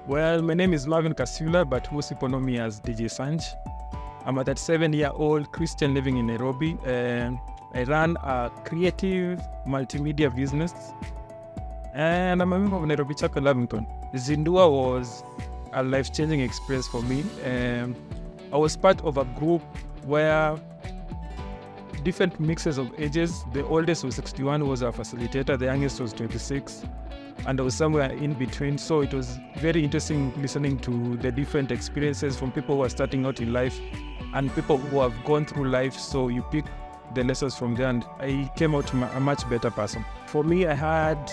Well, my name is Marvin Kasyula, but most people know me as DJ Sanch. I'm a 37-year-old Christian living in Nairobi. I run a creative multimedia business, and I'm a member of Nairobi Chapter Lavington. Zindua was a life-changing experience for me. I was part of a group where different mixes of ages. The oldest was 61, was our facilitator. The youngest was 26. And I was somewhere in between. So it was very interesting listening to the different experiences from people who are starting out in life and people who have gone through life. So you pick the lessons from there, and I came out a much better person. For me, I had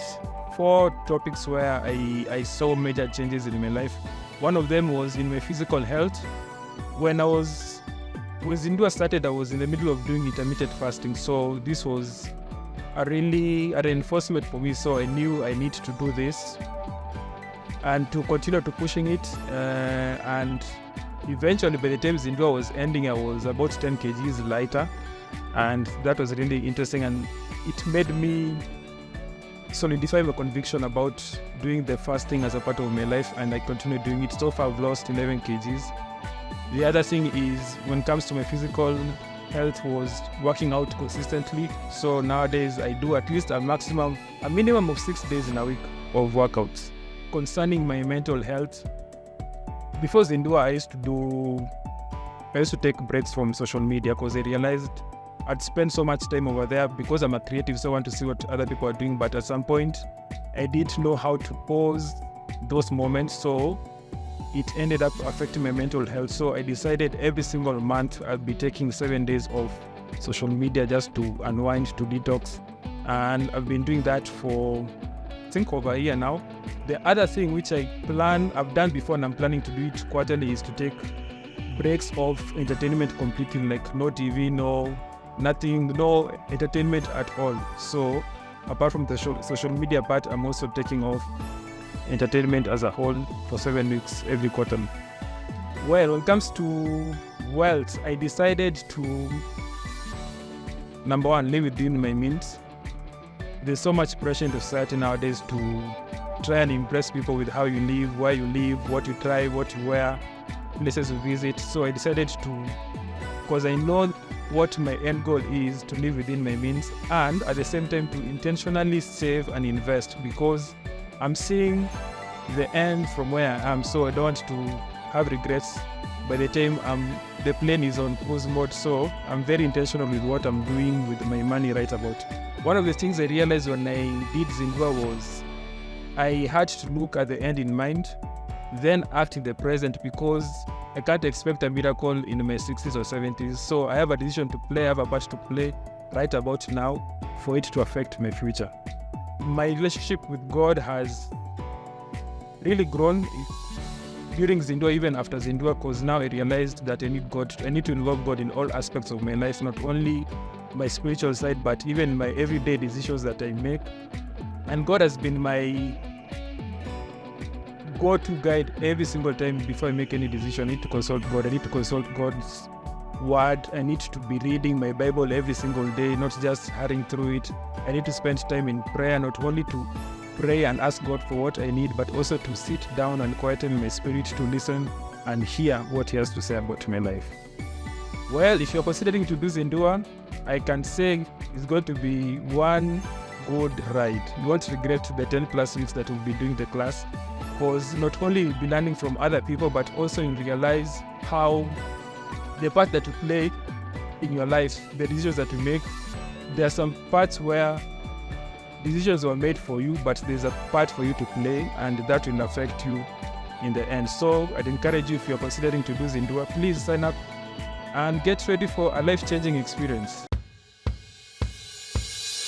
4 topics where I saw major changes in my life. One of them was in my physical health. When Zindua started, I was in the middle of doing intermittent fasting. So this was a reinforcement for me. So I knew I need to do this and to continue to pushing it. And eventually, by the time Zindua was ending, I was about 10 kgs lighter. And that was really interesting. And it made me solidify my conviction about doing the fasting as a part of my life. And I continue doing it. So far, I've lost 11 kgs. The other thing is, when it comes to my physical health, was working out consistently. So nowadays I do at least a minimum of 6 days in a week of workouts. Concerning my mental health, before Zindua, I used to take breaks from social media because I realized I'd spend so much time over there because I'm a creative, so I want to see what other people are doing. But at some point, I didn't know how to pause those moments, so it ended up affecting my mental health. So I decided every single month I'll be taking 7 days of social media just to unwind, to detox. And I've been doing that for, I think, over a year now. The other thing which I've done before and I'm planning to do it quarterly, is to take breaks of entertainment completely, like no TV, no entertainment at all. So apart from the social media part, I'm also taking off entertainment as a whole for 7 weeks every quarter. Well, when it comes to wealth, I decided to, number one, live within my means. There's so much pressure in society nowadays to try and impress people with how you live, where you live, what you try, what you wear, places you visit. So I decided to, because I know what my end goal is, to live within my means, and at the same time to intentionally save and invest, because I'm seeing the end from where I am, so I don't want to have regrets by the time the plane is on cruise mode. So I'm very intentional with what I'm doing with my money right about. One of the things I realized when I did Zindua was I had to look at the end in mind, then act in the present, because I can't expect a miracle in my 60s or 70s. So I have a decision to play, I have a part to play right about now for it to affect my future. My relationship with God has really grown during Zindua, even after Zindua, because now I realized that I need to involve God in all aspects of my life, not only my spiritual side, but even my everyday decisions that I make. And God has been my go-to guide every single time before I make any decision. I need to consult God. I need to consult God's word. I need to be reading my Bible every single day, not just hurrying through it. I need to spend time in prayer, not only to pray and ask God for what I need, but also to sit down and quieten my spirit to listen and hear what He has to say about my life. Well, if you're considering to do Zindua, I can say it's going to be one good ride. You won't regret the 10+ weeks that we'll be doing the class, because not only you'll be learning from other people, but also you realize how the part that you play in your life, the decisions that you make, there are some parts where decisions were made for you, but there's a part for you to play, and that will affect you in the end. So I'd encourage you, if you're considering to do Zindua, please sign up and get ready for a life-changing experience.